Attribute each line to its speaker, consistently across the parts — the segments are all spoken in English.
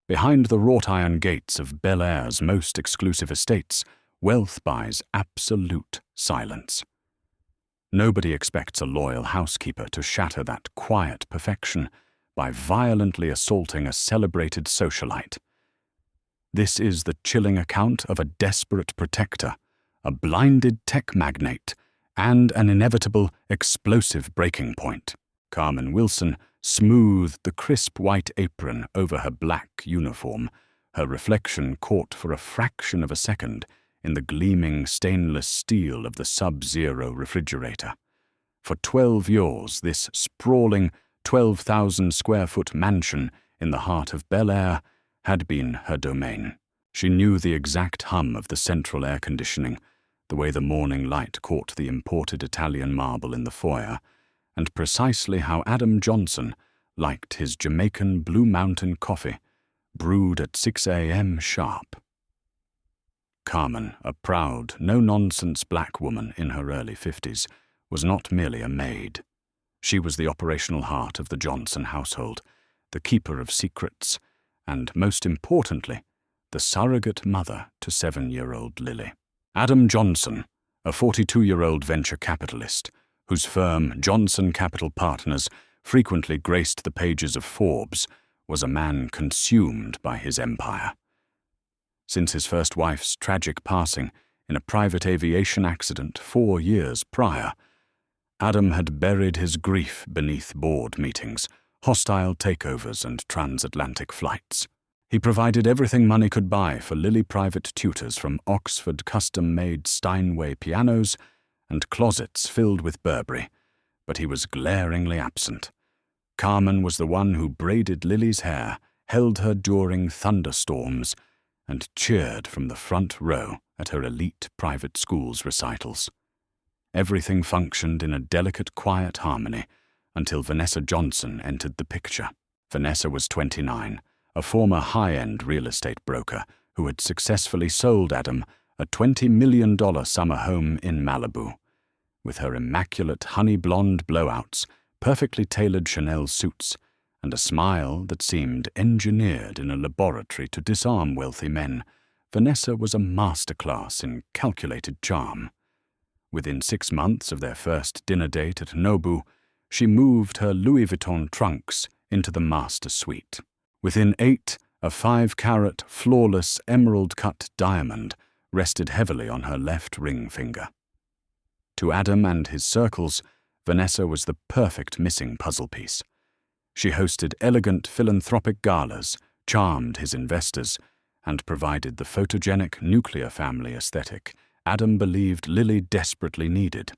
Speaker 1: Behind the wrought-iron gates of Bel-Air's most exclusive estates, wealth buys absolute silence. Nobody expects a loyal housekeeper to shatter that quiet perfection by violently assaulting a celebrated socialite. This is the chilling account of a desperate protector, a blinded tech magnate, and an inevitable explosive breaking point. Carmen Wilson smoothed the crisp white apron over her black uniform, her reflection caught for a fraction of a second in the gleaming stainless steel of the Sub-Zero refrigerator. For 12 years, this sprawling 12,000-square-foot mansion in the heart of Bel-Air had been her domain. She knew the exact hum of the central air conditioning, the way the morning light caught the imported Italian marble in the foyer, and precisely how Adam Johnson liked his Jamaican Blue Mountain coffee, brewed at 6 a.m. sharp. Carmen, a proud, no-nonsense black woman in her early 50s, was not merely a maid. She was the operational heart of the Johnson household, the keeper of secrets, and, most importantly, the surrogate mother to 7-year-old Lily. Adam Johnson, a 42-year-old venture capitalist, whose firm, Johnson Capital Partners, frequently graced the pages of Forbes, was a man consumed by his empire. Since his first wife's tragic passing in a private aviation accident 4 years prior, Adam had buried his grief beneath board meetings, hostile takeovers, and transatlantic flights. He provided everything money could buy for Lily private tutors from Oxford custom-made Steinway pianos and closets filled with Burberry, but he was glaringly absent. Carmen was the one who braided Lily's hair, held her during thunderstorms, and cheered from the front row at her elite private school's recitals. Everything functioned in a delicate, quiet harmony until Vanessa Johnson entered the picture. Vanessa was 29, a former high-end real estate broker who had successfully sold Adam a $20 million summer home in Malibu. With her immaculate honey-blonde blowouts, perfectly tailored Chanel suits, and a smile that seemed engineered in a laboratory to disarm wealthy men, Vanessa was a masterclass in calculated charm. Within 6 months of their first dinner date at Nobu, she moved her Louis Vuitton trunks into the master suite. Within 8, a 5-carat, flawless, emerald-cut diamond rested heavily on her left ring finger. To Adam and his circles, Vanessa was the perfect missing puzzle piece. She hosted elegant philanthropic galas, charmed his investors, and provided the photogenic nuclear family aesthetic Adam believed Lily desperately needed.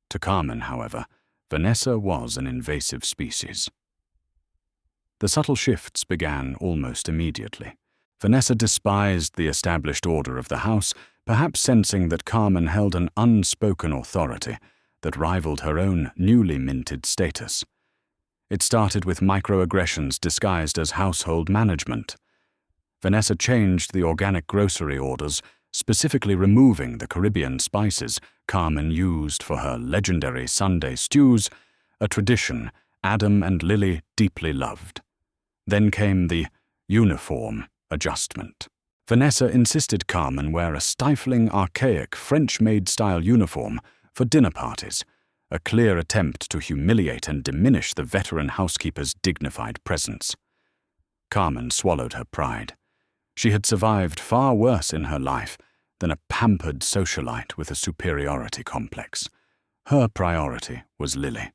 Speaker 1: To Carmen, however, Vanessa was an invasive species. The subtle shifts began almost immediately. Vanessa despised the established order of the house, perhaps sensing that Carmen held an unspoken authority that rivaled her own newly minted status. It started with microaggressions disguised as household management. Vanessa changed the organic grocery orders, specifically removing the Caribbean spices Carmen used for her legendary Sunday stews, a tradition Adam and Lily deeply loved. Then came the uniform adjustment. Vanessa insisted Carmen wear a stifling, archaic French-maid-style uniform for dinner parties, a clear attempt to humiliate and diminish the veteran housekeeper's dignified presence. Carmen swallowed her pride. She had survived far worse in her life than a pampered socialite with a superiority complex. Her priority was Lily.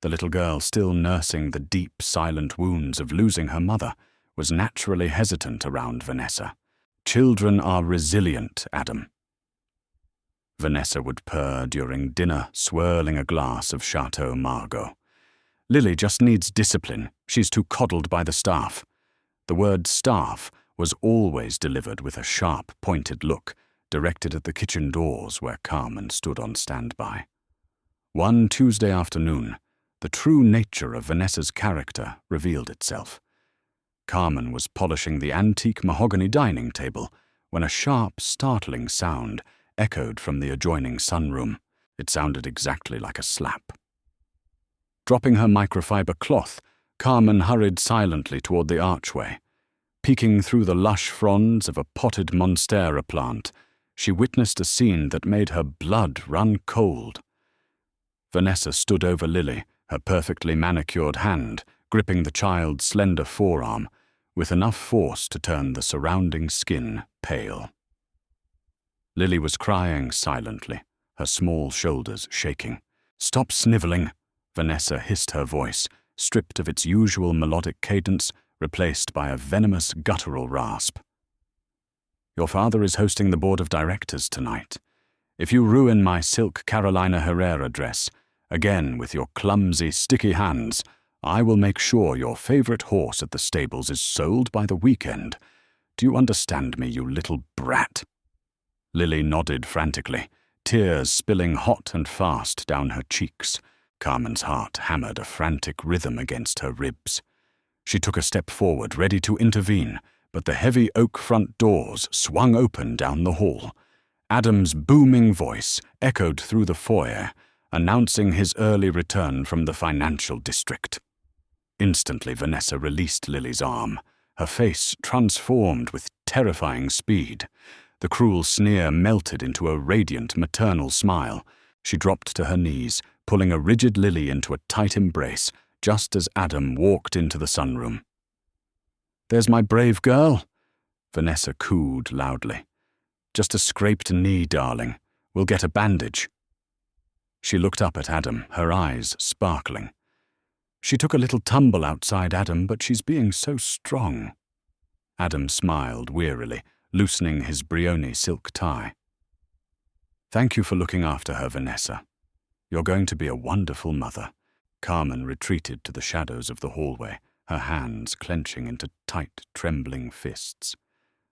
Speaker 1: The little girl, still nursing the deep, silent wounds of losing her mother, was naturally hesitant around Vanessa. "Children are resilient, Adam." Vanessa would purr during dinner, swirling a glass of Chateau Margaux. "Lily just needs discipline. She's too coddled by the staff." The word staff was always delivered with a sharp, pointed look, directed at the kitchen doors where Carmen stood on standby. One Tuesday afternoon, the true nature of Vanessa's character revealed itself. Carmen was polishing the antique mahogany dining table when a sharp, startling sound echoed from the adjoining sunroom. It sounded exactly like a slap. Dropping her microfiber cloth, Carmen hurried silently toward the archway. Peeking through the lush fronds of a potted monstera plant, she witnessed a scene that made her blood run cold. Vanessa stood over Lily, her perfectly manicured hand gripping the child's slender forearm, with enough force to turn the surrounding skin pale. Lily was crying silently, her small shoulders shaking. "Stop sniveling," Vanessa hissed her voice, stripped of its usual melodic cadence, replaced by a venomous guttural rasp. "Your father is hosting the board of directors tonight. If you ruin my silk Carolina Herrera dress, again with your clumsy, sticky hands, I will make sure your favorite horse at the stables is sold by the weekend. Do you understand me, you little brat?" Lily nodded frantically, tears spilling hot and fast down her cheeks. Carmen's heart hammered a frantic rhythm against her ribs. She took a step forward, ready to intervene, but the heavy oak front doors swung open down the hall. Adam's booming voice echoed through the foyer, announcing his early return from the financial district. Instantly, Vanessa released Lily's arm, her face transformed with terrifying speed. The cruel sneer melted into a radiant maternal smile. She dropped to her knees, pulling a rigid Lily into a tight embrace, just as Adam walked into the sunroom. "There's my brave girl," Vanessa cooed loudly. "Just a scraped knee, darling. We'll get a bandage." She looked up at Adam, her eyes sparkling. "She took a little tumble outside, Adam, but she's being so strong." Adam smiled wearily, loosening his Brioni silk tie. "Thank you for looking after her, Vanessa. You're going to be a wonderful mother." Carmen retreated to the shadows of the hallway, her hands clenching into tight, trembling fists.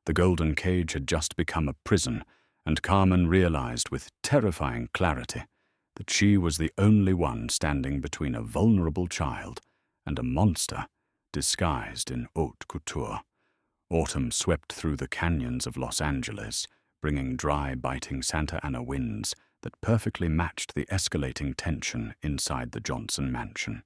Speaker 1: The golden cage had just become a prison, and Carmen realized with terrifying clarity that she was the only one standing between a vulnerable child and a monster disguised in haute couture. Autumn swept through the canyons of Los Angeles, bringing dry, biting Santa Ana winds that perfectly matched the escalating tension inside the Johnson mansion.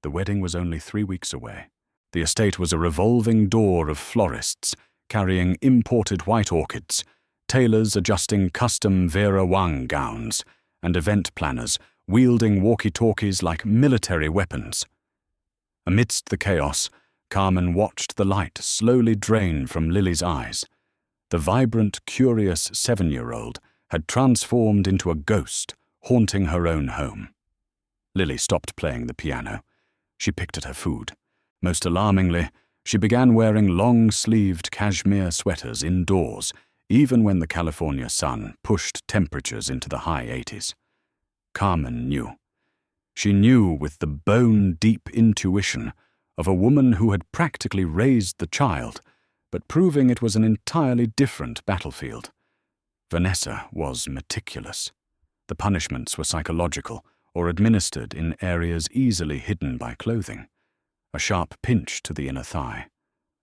Speaker 1: The wedding was only 3 weeks away. The estate was a revolving door of florists carrying imported white orchids, tailors adjusting custom Vera Wang gowns, and event planners wielding walkie-talkies like military weapons. Amidst the chaos, Carmen watched the light slowly drain from Lily's eyes. The vibrant, curious 7-year-old had transformed into a ghost, haunting her own home. Lily stopped playing the piano. She picked at her food. Most alarmingly, she began wearing long-sleeved cashmere sweaters indoors, even when the California sun pushed temperatures into the high 80s. Carmen knew. She knew with the bone-deep intuition of a woman who had practically raised the child, but proving it was an entirely different battlefield. Vanessa was meticulous. The punishments were psychological or administered in areas easily hidden by clothing. A sharp pinch to the inner thigh,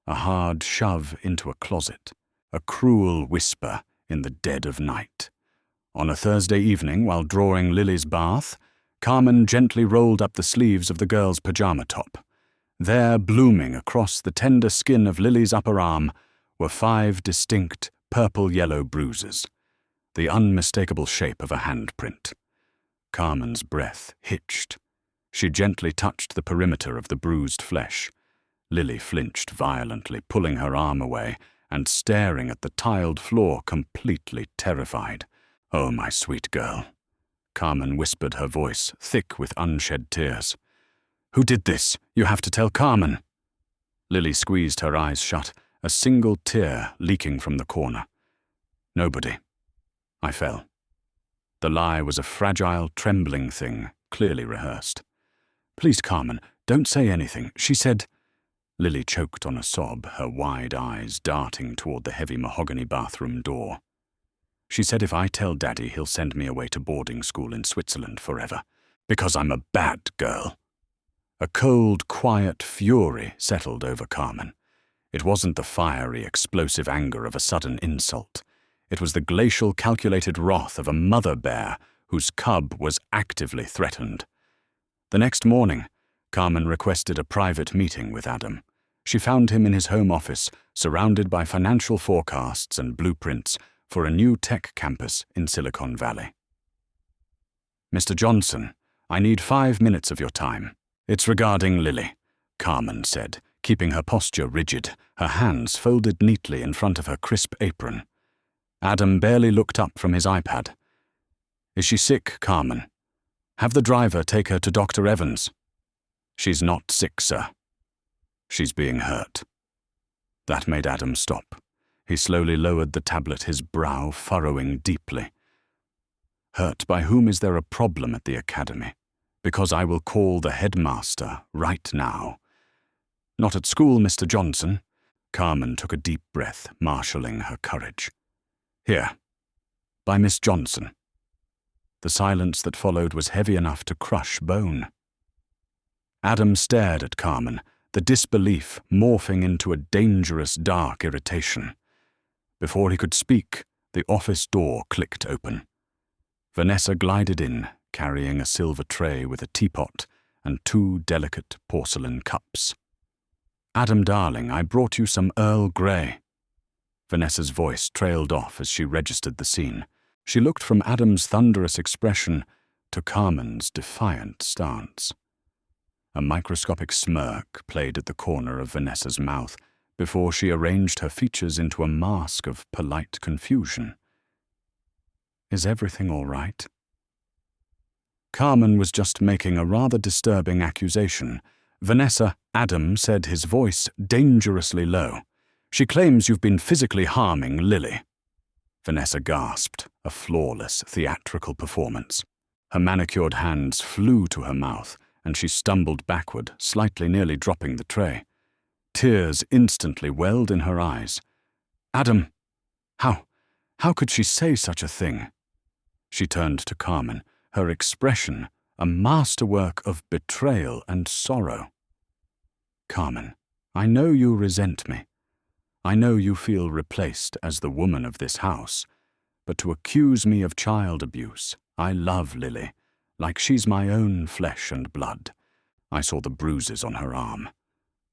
Speaker 1: a hard shove into a closet, a cruel whisper in the dead of night. On a Thursday evening, while drawing Lily's bath, Carmen gently rolled up the sleeves of the girl's pajama top. There, blooming across the tender skin of Lily's upper arm, were 5 distinct purple-yellow bruises, the unmistakable shape of a handprint. Carmen's breath hitched. She gently touched the perimeter of the bruised flesh. Lily flinched violently, pulling her arm away and staring at the tiled floor, completely terrified. "Oh, my sweet girl," Carmen whispered, her voice thick with unshed tears. "Who did this? You have to tell Carmen." Lily squeezed her eyes shut, a single tear leaking from the corner. "Nobody. I fell." The lie was a fragile, trembling thing, clearly rehearsed. "Please, Carmen, don't say anything. She said—" Lily choked on a sob, her wide eyes darting toward the heavy mahogany bathroom door. "She said if I tell Daddy, he'll send me away to boarding school in Switzerland forever, because I'm a bad girl." A cold, quiet fury settled over Carmen. It wasn't the fiery, explosive anger of a sudden insult. It was the glacial, calculated wrath of a mother bear whose cub was actively threatened. The next morning, Carmen requested a private meeting with Adam. She found him in his home office, surrounded by financial forecasts and blueprints for a new tech campus in Silicon Valley. "Mr. Johnson, I need 5 minutes of your time. It's regarding Lily," Carmen said, keeping her posture rigid, her hands folded neatly in front of her crisp apron. Adam barely looked up from his iPad. "Is she sick, Carmen? Have the driver take her to Dr. Evans." "She's not sick, sir. She's being hurt." That made Adam stop. He slowly lowered the tablet, his brow furrowing deeply. "Hurt by whom? Is there a problem at the academy? Because I will call the headmaster right now." "Not at school, Mr. Johnson." Carmen took a deep breath, marshalling her courage. "Here, by Miss Johnson." The silence that followed was heavy enough to crush bone. Adam stared at Carmen, the disbelief morphing into a dangerous, dark irritation. Before he could speak, the office door clicked open. Vanessa glided in, carrying a silver tray with a teapot and 2 delicate porcelain cups. "Adam, darling, I brought you some Earl Grey." Vanessa's voice trailed off as she registered the scene. She looked from Adam's thunderous expression to Carmen's defiant stance. A microscopic smirk played at the corner of Vanessa's mouth before she arranged her features into a mask of polite confusion. "Is everything all right?" Carmen was just making a rather disturbing accusation. "Vanessa," Adam said, his voice dangerously low. "She claims you've been physically harming Lily." Vanessa gasped, a flawless theatrical performance. Her manicured hands flew to her mouth, and she stumbled backward, slightly nearly dropping the tray. Tears instantly welled in her eyes. "Adam, how could she say such a thing?" She turned to Carmen, her expression a masterwork of betrayal and sorrow. "Carmen, I know you resent me. I know you feel replaced as the woman of this house, but to accuse me of child abuse, I love Lily, like she's my own flesh and blood." I saw the bruises on her arm.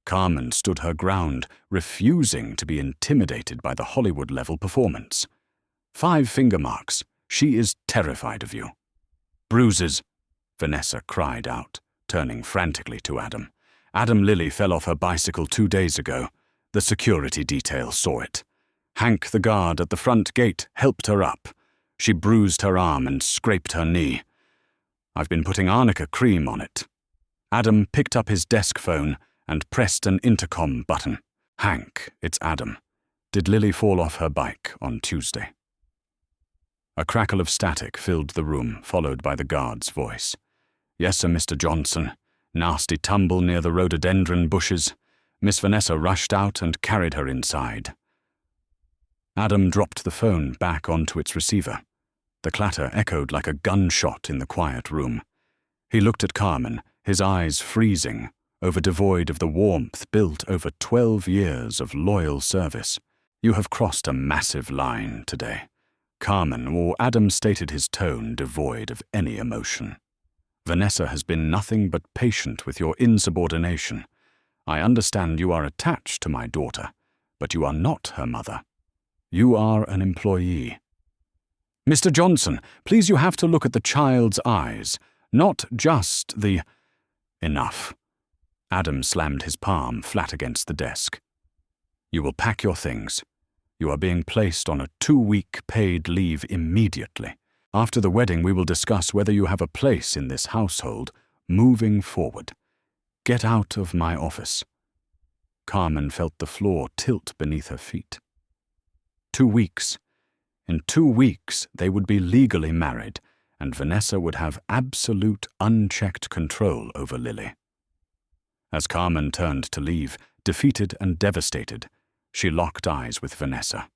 Speaker 1: Carmen stood her ground, refusing to be intimidated by the Hollywood-level performance. 5 finger marks. She is terrified of you. "Bruises," Vanessa cried out, turning frantically to Adam. "Adam, Lily fell off her bicycle 2 days ago. The security detail saw it. Hank, the guard at the front gate, helped her up. She bruised her arm and scraped her knee. I've been putting arnica cream on it." Adam picked up his desk phone and pressed an intercom button. "Hank, it's Adam. Did Lily fall off her bike on Tuesday?" A crackle of static filled the room, followed by the guard's voice. "Yes, sir, Mr. Johnson. Nasty tumble near the rhododendron bushes. Miss Vanessa rushed out and carried her inside." Adam dropped the phone back onto its receiver. The clatter echoed like a gunshot in the quiet room. He looked at Carmen, his eyes freezing, devoid of the warmth built over 12 years of loyal service. "You have crossed a massive line today." Carmen, or Adam stated his tone devoid of any emotion. "Vanessa has been nothing but patient with your insubordination. I understand you are attached to my daughter, but you are not her mother. You are an employee." "Mr. Johnson, please, you have to look at the child's eyes, not just the—" "Enough." Adam slammed his palm flat against the desk. "You will pack your things. You are being placed on a 2-week paid leave immediately. After the wedding, we will discuss whether you have a place in this household moving forward. Get out of my office." Carmen felt the floor tilt beneath her feet. 2 weeks. In 2 weeks, they would be legally married, and Vanessa would have absolute, unchecked control over Lily. As Carmen turned to leave, defeated and devastated, she locked eyes with Vanessa.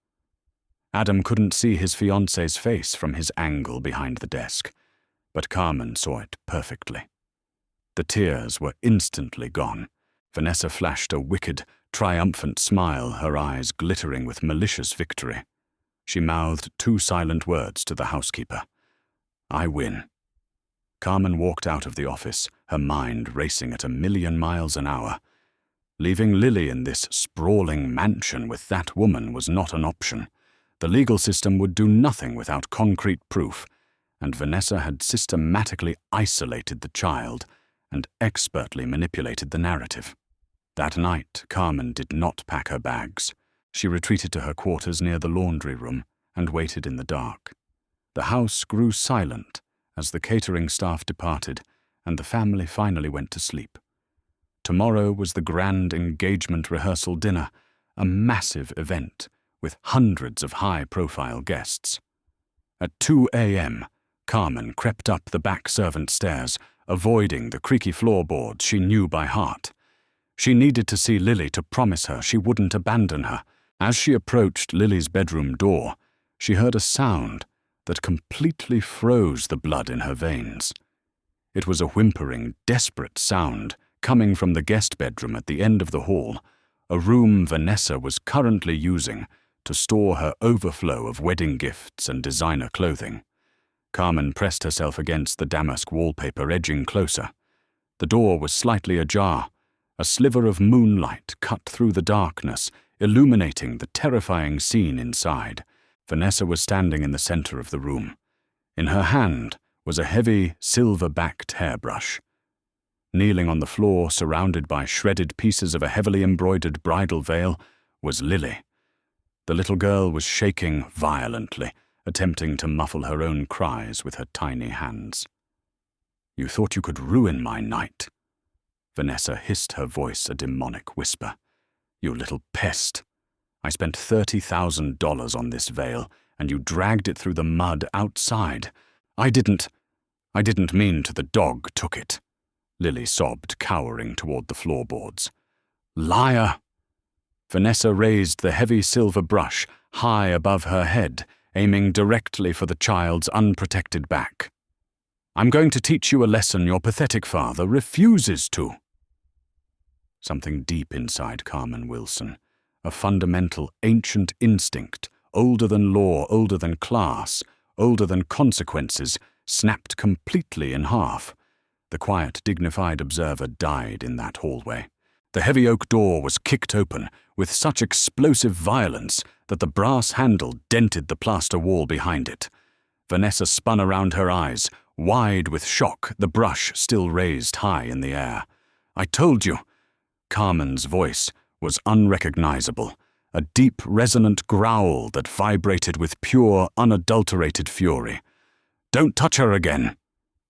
Speaker 1: Adam couldn't see his fiancée's face from his angle behind the desk, but Carmen saw it perfectly. The tears were instantly gone. Vanessa flashed a wicked, triumphant smile, her eyes glittering with malicious victory. She mouthed 2 silent words to the housekeeper. "I win." Carmen walked out of the office, her mind racing at 1,000,000 miles an hour. Leaving Lily in this sprawling mansion with that woman was not an option. The legal system would do nothing without concrete proof, and Vanessa had systematically isolated the child and expertly manipulated the narrative. That night, Carmen did not pack her bags. She retreated to her quarters near the laundry room and waited in the dark. The house grew silent as the catering staff departed and the family finally went to sleep. Tomorrow was the grand engagement rehearsal dinner, a massive event with hundreds of high-profile guests. At 2 a.m., Carmen crept up the back servant stairs, avoiding the creaky floorboards she knew by heart. She needed to see Lily to promise her she wouldn't abandon her. As she approached Lily's bedroom door, she heard a sound that completely froze the blood in her veins. It was a whimpering, desperate sound coming from the guest bedroom at the end of the hall, a room Vanessa was currently using to store her overflow of wedding gifts and designer clothing. Carmen pressed herself against the damask wallpaper, edging closer. The door was slightly ajar. A sliver of moonlight cut through the darkness, illuminating the terrifying scene inside. Vanessa was standing in the center of the room. In her hand was a heavy, silver-backed hairbrush. Kneeling on the floor, surrounded by shredded pieces of a heavily embroidered bridal veil, was Lily. The little girl was shaking violently, attempting to muffle her own cries with her tiny hands. "You thought you could ruin my night." Vanessa hissed, her voice a demonic whisper. "You little pest. I spent $30,000 on this veil, and you dragged it through the mud outside. I didn't mean to. The dog took it." Lily sobbed, cowering toward the floorboards. "Liar!" Vanessa raised the heavy silver brush high above her head, aiming directly for the child's unprotected back. "I'm going to teach you a lesson your pathetic father refuses to." Something deep inside Carmen Wilson, a fundamental ancient instinct, older than law, older than class, older than consequences, snapped completely in half. The quiet, dignified observer died in that hallway. The heavy oak door was kicked open with such explosive violence that the brass handle dented the plaster wall behind it. Vanessa spun around, her eyes, wide with shock, the brush still raised high in the air. "I told you." Carmen's voice was unrecognizable, a deep, resonant growl that vibrated with pure, unadulterated fury. "Don't touch her again."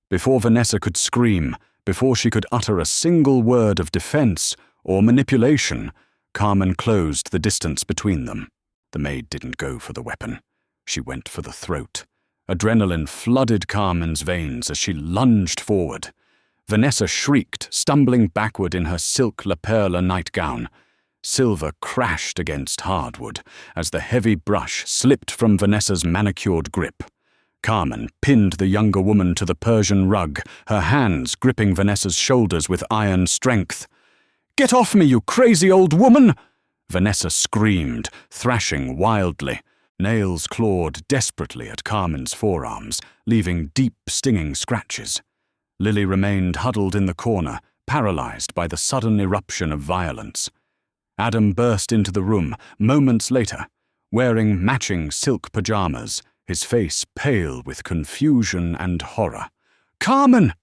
Speaker 1: Before Vanessa could scream, before she could utter a single word of defense or manipulation, Carmen closed the distance between them. The maid didn't go for the weapon. She went for the throat. Adrenaline flooded Carmen's veins as she lunged forward. Vanessa shrieked, stumbling backward in her silk La Perla nightgown. Silver crashed against hardwood as the heavy brush slipped from Vanessa's manicured grip. Carmen pinned the younger woman to the Persian rug, her hands gripping Vanessa's shoulders with iron strength. "Get off me, you crazy old woman!" Vanessa screamed, thrashing wildly. Nails clawed desperately at Carmen's forearms, leaving deep, stinging scratches. Lily remained huddled in the corner, paralyzed by the sudden eruption of violence. Adam burst into the room moments later, wearing matching silk pajamas, his face pale with confusion and horror. "Carmen!"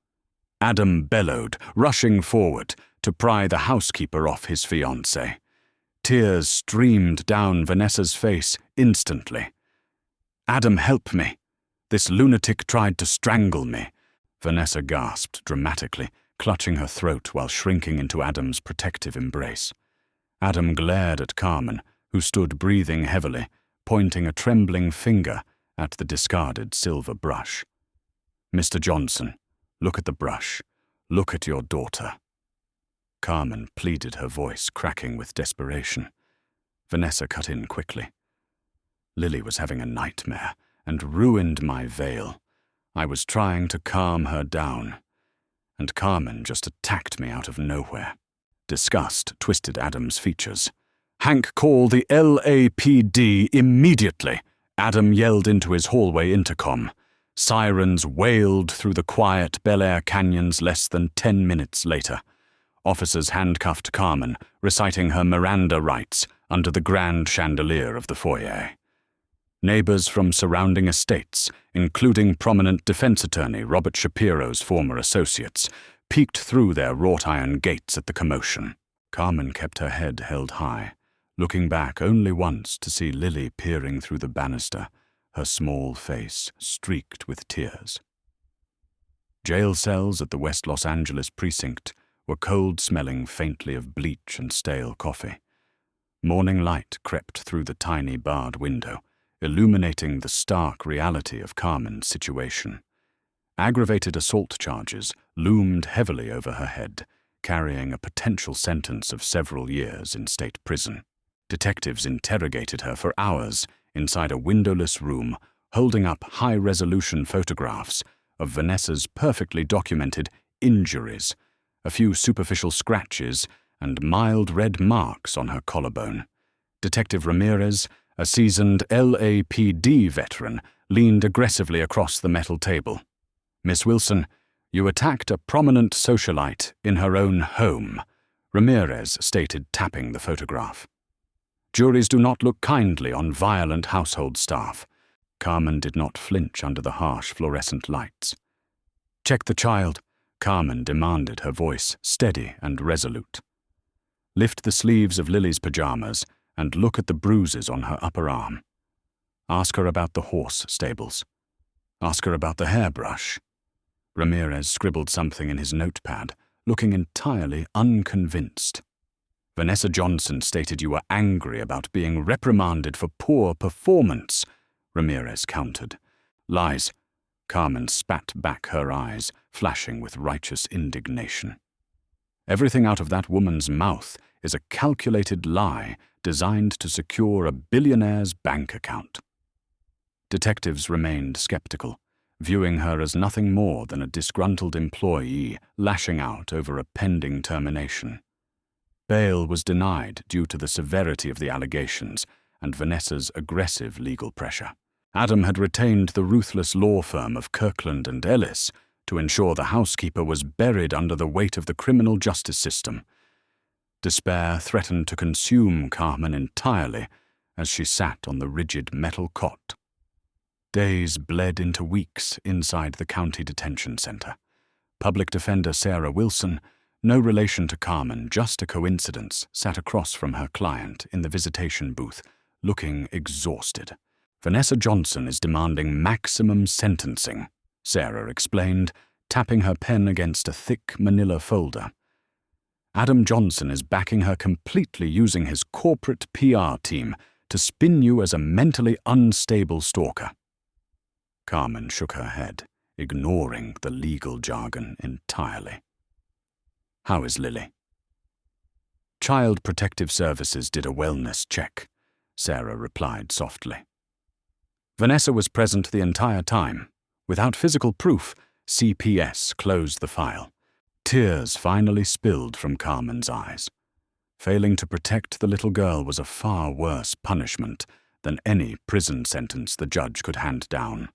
Speaker 1: Adam bellowed, rushing forward to pry the housekeeper off his fiancée. Tears streamed down Vanessa's face instantly. "Adam, help me. This lunatic tried to strangle me." Vanessa gasped dramatically, clutching her throat while shrinking into Adam's protective embrace. Adam glared at Carmen, who stood breathing heavily, pointing a trembling finger at the discarded silver brush. "Mr. Johnson, look at the brush. Look at your daughter." Carmen pleaded, her voice cracking with desperation. Vanessa cut in quickly. "Lily was having a nightmare and ruined my veil. I was trying to calm her down, and Carmen just attacked me out of nowhere." Disgust twisted Adam's features. "Hank, call the LAPD immediately," Adam yelled into his hallway intercom. Sirens wailed through the quiet Bel Air canyons less than 10 minutes later. Officers handcuffed Carmen, reciting her Miranda rights under the grand chandelier of the foyer. Neighbors from surrounding estates, including prominent defense attorney Robert Shapiro's former associates, peeked through their wrought-iron gates at the commotion. Carmen kept her head held high, looking back only once to see Lily peering through the banister, her small face streaked with tears. Jail cells at the West Los Angeles precinct were cold-smelling faintly of bleach and stale coffee. Morning light crept through the tiny barred window, illuminating the stark reality of Carmen's situation. Aggravated assault charges loomed heavily over her head, carrying a potential sentence of several years in state prison. Detectives interrogated her for hours inside a windowless room, holding up high-resolution photographs of Vanessa's perfectly documented injuries, a few superficial scratches, and mild red marks on her collarbone. Detective Ramirez, a seasoned LAPD veteran, leaned aggressively across the metal table. "Miss Wilson, you attacked a prominent socialite in her own home," Ramirez stated, tapping the photograph. "Juries do not look kindly on violent household staff." Carmen did not flinch under the harsh fluorescent lights. "Check the child," Carmen demanded, her voice steady and resolute. "Lift the sleeves of Lily's pajamas and look at the bruises on her upper arm. Ask her about the horse stables. Ask her about the hairbrush." Ramirez scribbled something in his notepad, looking entirely unconvinced. "Vanessa Johnson stated you were angry about being reprimanded for poor performance," Ramirez countered. "Lies." Carmen spat back her eyes, flashing with righteous indignation. "Everything out of that woman's mouth is a calculated lie designed to secure a billionaire's bank account." Detectives remained skeptical, viewing her as nothing more than a disgruntled employee lashing out over a pending termination. Bail was denied due to the severity of the allegations and Vanessa's aggressive legal pressure. Adam had retained the ruthless law firm of Kirkland and Ellis to ensure the housekeeper was buried under the weight of the criminal justice system. Despair threatened to consume Carmen entirely as she sat on the rigid metal cot. Days bled into weeks inside the county detention center. Public defender Sarah Wilson, no relation to Carmen, just a coincidence, sat across from her client in the visitation booth, looking exhausted. "Vanessa Johnson is demanding maximum sentencing," Sarah explained, tapping her pen against a thick manila folder. "Adam Johnson is backing her completely using his corporate PR team to spin you as a mentally unstable stalker." Carmen shook her head, ignoring the legal jargon entirely. "How is Lily?" "Child Protective Services did a wellness check," Sarah replied softly. "Vanessa was present the entire time. Without physical proof, CPS closed the file." Tears finally spilled from Carmen's eyes. Failing to protect the little girl was a far worse punishment than any prison sentence the judge could hand down.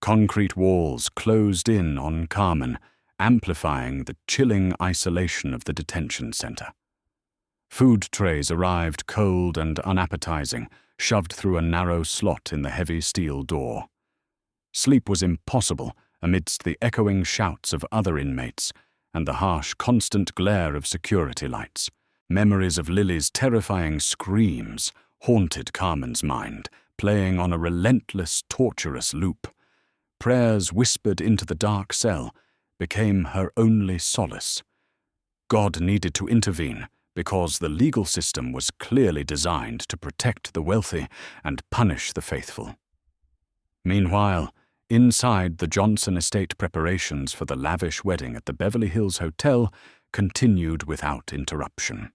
Speaker 1: Concrete walls closed in on Carmen, amplifying the chilling isolation of the detention center. Food trays arrived cold and unappetizing, shoved through a narrow slot in the heavy steel door. Sleep was impossible amidst the echoing shouts of other inmates and the harsh, constant glare of security lights. Memories of Lily's terrifying screams haunted Carmen's mind, playing on a relentless, torturous loop. Prayers whispered into the dark cell became her only solace. God needed to intervene because the legal system was clearly designed to protect the wealthy and punish the faithful. Meanwhile, inside the Johnson estate, preparations for the lavish wedding at the Beverly Hills Hotel continued without interruption.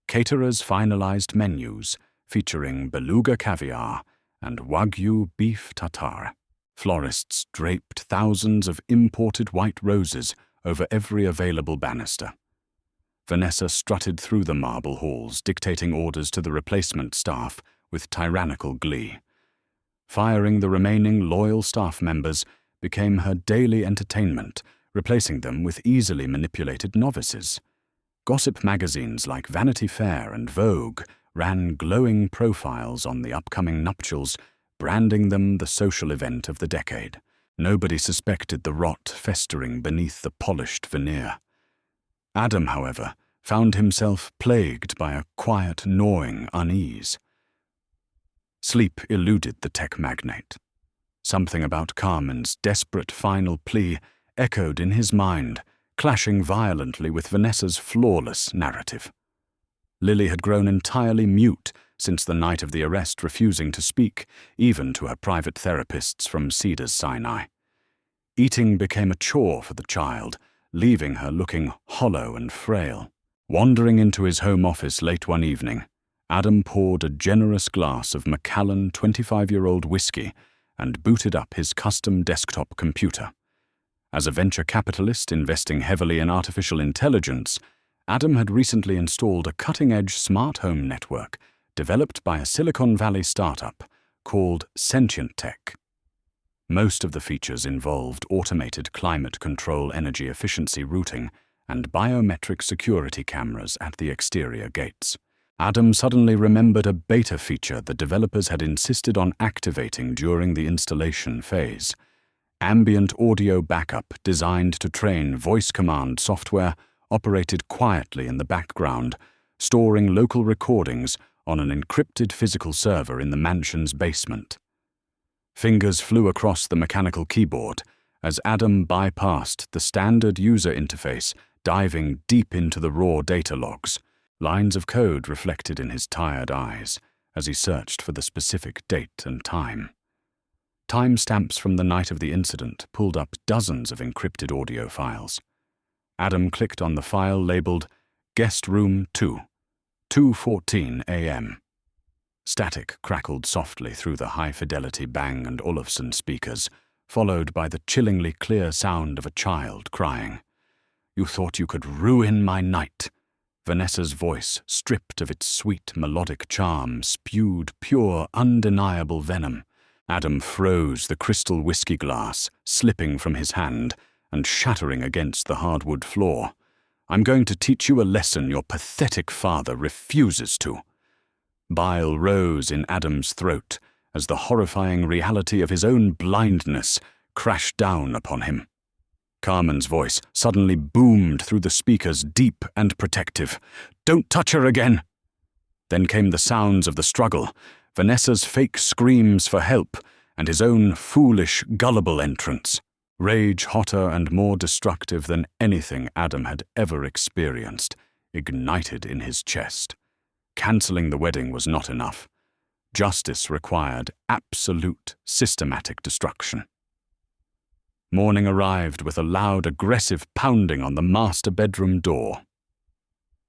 Speaker 1: Caterers finalized menus featuring beluga caviar and Wagyu beef tartare. Florists draped thousands of imported white roses over every available banister. Vanessa strutted through the marble halls, dictating orders to the replacement staff with tyrannical glee. Firing the remaining loyal staff members became her daily entertainment, replacing them with easily manipulated novices. Gossip magazines like Vanity Fair and Vogue ran glowing profiles on the upcoming nuptials, branding them the social event of the decade. Nobody suspected the rot festering beneath the polished veneer. Adam, however, found himself plagued by a quiet, gnawing unease. Sleep eluded the tech magnate. Something about Carmen's desperate final plea echoed in his mind, clashing violently with Vanessa's flawless narrative. Lily had grown entirely mute since the night of the arrest, refusing to speak, even to her private therapists from Cedars-Sinai. Eating became a chore for the child, leaving her looking hollow and frail. Wandering into his home office late one evening, Adam poured a generous glass of Macallan 25-year-old whiskey and booted up his custom desktop computer. As a venture capitalist investing heavily in artificial intelligence, Adam had recently installed a cutting-edge smart home network developed by a Silicon Valley startup called Sentient Tech. Most of the features involved automated climate control, energy efficiency routing, and biometric security cameras at the exterior gates. Adam suddenly remembered a beta feature the developers had insisted on activating during the installation phase: ambient audio backup designed to train voice command software operated quietly in the background, storing local recordings on an encrypted physical server in the mansion's basement. Fingers flew across the mechanical keyboard as Adam bypassed the standard user interface, diving deep into the raw data logs. Lines of code reflected in his tired eyes as he searched for the specific date and time. Timestamps from the night of the incident pulled up dozens of encrypted audio files. Adam clicked on the file labeled Guest Room 2, 2:14 a.m. Static crackled softly through the high-fidelity Bang & Olufsen speakers, followed by the chillingly clear sound of a child crying. "You thought you could ruin my night." Vanessa's voice, stripped of its sweet melodic charm, spewed pure, undeniable venom. Adam froze the crystal whiskey glass, slipping from his hand and shattering against the hardwood floor. "I'm going to teach you a lesson your pathetic father refuses to." Bile rose in Adam's throat as the horrifying reality of his own blindness crashed down upon him. Carmen's voice suddenly boomed through the speakers, deep and protective. "Don't touch her again!" Then came the sounds of the struggle, Vanessa's fake screams for help, and his own foolish, gullible entrance. Rage hotter and more destructive than anything Adam had ever experienced ignited in his chest. Canceling the wedding was not enough. Justice required absolute, systematic destruction. Morning arrived with a loud, aggressive pounding on the master bedroom door.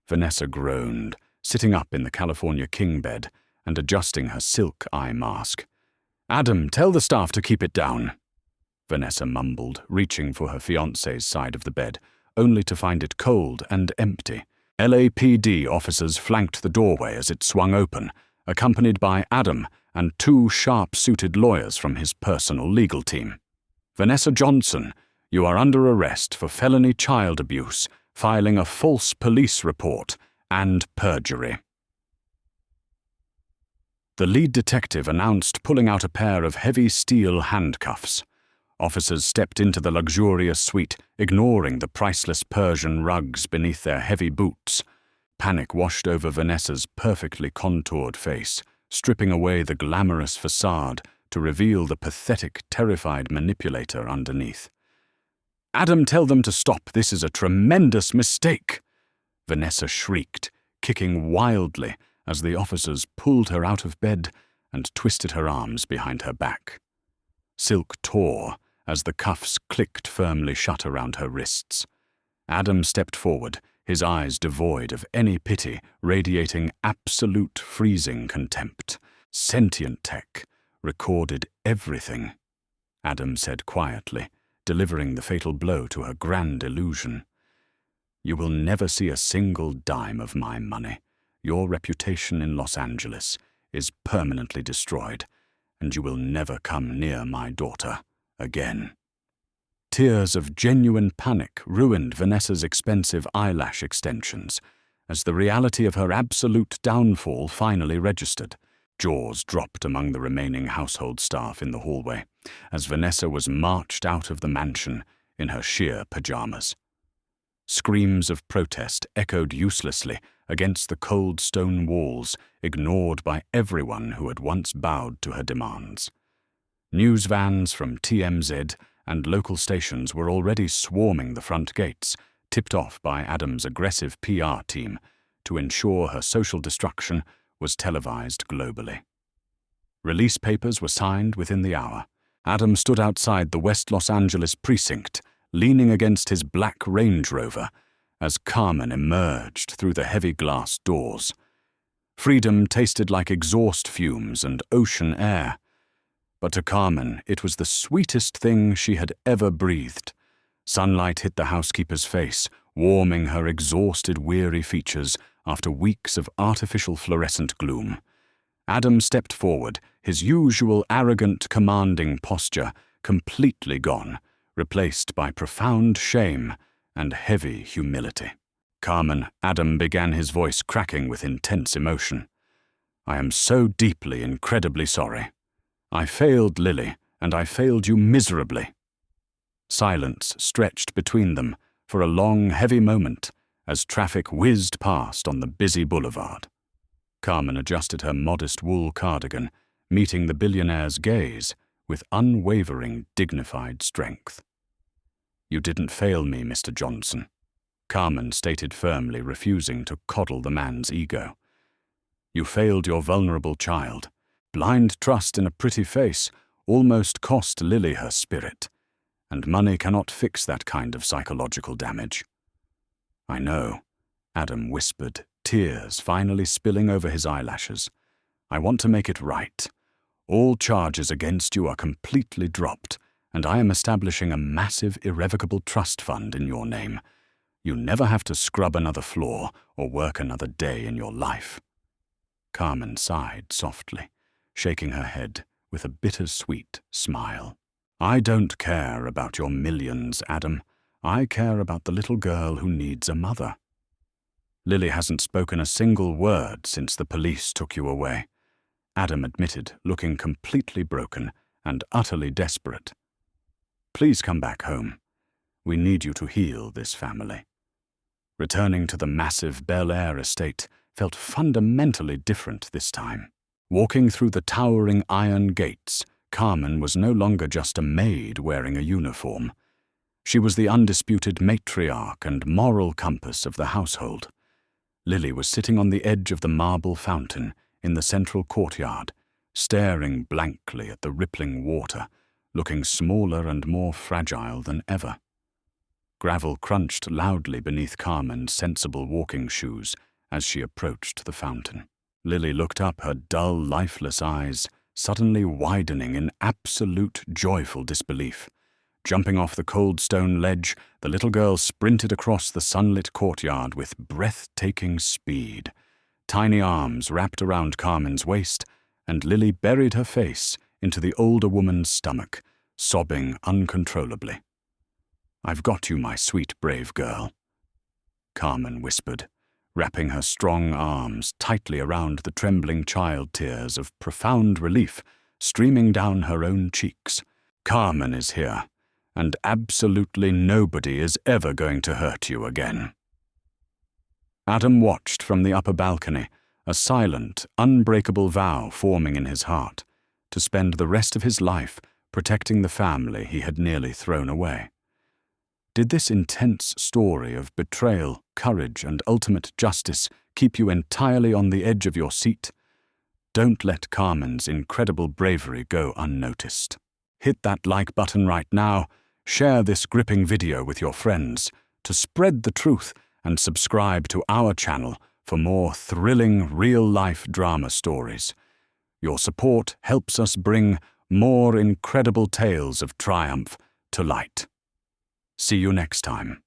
Speaker 1: Vanessa groaned, sitting up in the California king bed and adjusting her silk eye mask. "Adam, tell the staff to keep it down," Vanessa mumbled, reaching for her fiancé's side of the bed, only to find it cold and empty. LAPD officers flanked the doorway as it swung open, accompanied by Adam and two sharp-suited lawyers from his personal legal team. "Vanessa Johnson, you are under arrest for felony child abuse, filing a false police report, and perjury." The lead detective announced, pulling out a pair of heavy steel handcuffs. Officers stepped into the luxurious suite, ignoring the priceless Persian rugs beneath their heavy boots. Panic washed over Vanessa's perfectly contoured face, stripping away the glamorous facade to reveal the pathetic, terrified manipulator underneath. "Adam, tell them to stop. This is a tremendous mistake," Vanessa shrieked, kicking wildly as the officers pulled her out of bed and twisted her arms behind her back. Silk tore as the cuffs clicked firmly shut around her wrists. Adam stepped forward, his eyes devoid of any pity, radiating absolute freezing contempt. "Sentient Tech recorded everything," Adam said quietly, delivering the fatal blow to her grand illusion. "You will never see a single dime of my money. Your reputation in Los Angeles is permanently destroyed, and you will never come near my daughter again." Tears of genuine panic ruined Vanessa's expensive eyelash extensions as the reality of her absolute downfall finally registered. Jaws dropped among the remaining household staff in the hallway as Vanessa was marched out of the mansion in her sheer pajamas. Screams of protest echoed uselessly against the cold stone walls, ignored by everyone who had once bowed to her demands. News vans from TMZ and local stations were already swarming the front gates, tipped off by Adam's aggressive PR team to ensure her social destruction was televised globally. Release papers were signed within the hour. Adam stood outside the West Los Angeles precinct, leaning against his black Range Rover, as Carmen emerged through the heavy glass doors. Freedom tasted like exhaust fumes and ocean air, but to Carmen it was the sweetest thing she had ever breathed. Sunlight hit the housekeeper's face, warming her exhausted, weary features after weeks of artificial fluorescent gloom. Adam stepped forward, his usual arrogant, commanding posture completely gone, replaced by profound shame and heavy humility. "Carmen," Adam began, his voice cracking with intense emotion. "I am so deeply, incredibly sorry. I failed Lily, and I failed you miserably." Silence stretched between them for a long, heavy moment as traffic whizzed past on the busy boulevard. Carmen adjusted her modest wool cardigan, meeting the billionaire's gaze with unwavering, dignified strength. "You didn't fail me, Mr. Johnson," Carmen stated firmly, refusing to coddle the man's ego. "You failed your vulnerable child. Blind trust in a pretty face almost cost Lily her spirit, and money cannot fix that kind of psychological damage." "I know," Adam whispered, tears finally spilling over his eyelashes. "I want to make it right. All charges against you are completely dropped, and I am establishing a massive, irrevocable trust fund in your name. You never have to scrub another floor or work another day in your life." Carmen sighed softly, shaking her head with a bittersweet smile. "I don't care about your millions, Adam. I care about the little girl who needs a mother. Lily hasn't spoken a single word since the police took you away," Adam admitted, looking completely broken and utterly desperate. "Please come back home. We need you to heal this family." Returning to the massive Bel Air estate felt fundamentally different this time. Walking through the towering iron gates, Carmen was no longer just a maid wearing a uniform. She was the undisputed matriarch and moral compass of the household. Lily was sitting on the edge of the marble fountain in the central courtyard, staring blankly at the rippling water, looking smaller and more fragile than ever. Gravel crunched loudly beneath Carmen's sensible walking shoes as she approached the fountain. Lily looked up, her dull, lifeless eyes suddenly widening in absolute joyful disbelief. Jumping off the cold stone ledge, the little girl sprinted across the sunlit courtyard with breathtaking speed. Tiny arms wrapped around Carmen's waist, and Lily buried her face into the older woman's stomach, sobbing uncontrollably. "I've got you, my sweet, brave girl," Carmen whispered, wrapping her strong arms tightly around the trembling child, tears of profound relief streaming down her own cheeks. "Carmen is here, and absolutely nobody is ever going to hurt you again." Adam watched from the upper balcony, a silent, unbreakable vow forming in his heart, to spend the rest of his life protecting the family he had nearly thrown away. Did this intense story of betrayal, courage, and ultimate justice keep you entirely on the edge of your seat? Don't let Carmen's incredible bravery go unnoticed. Hit that like button right now, share this gripping video with your friends to spread the truth, and subscribe to our channel for more thrilling real-life drama stories. Your support helps us bring more incredible tales of triumph to light. See you next time.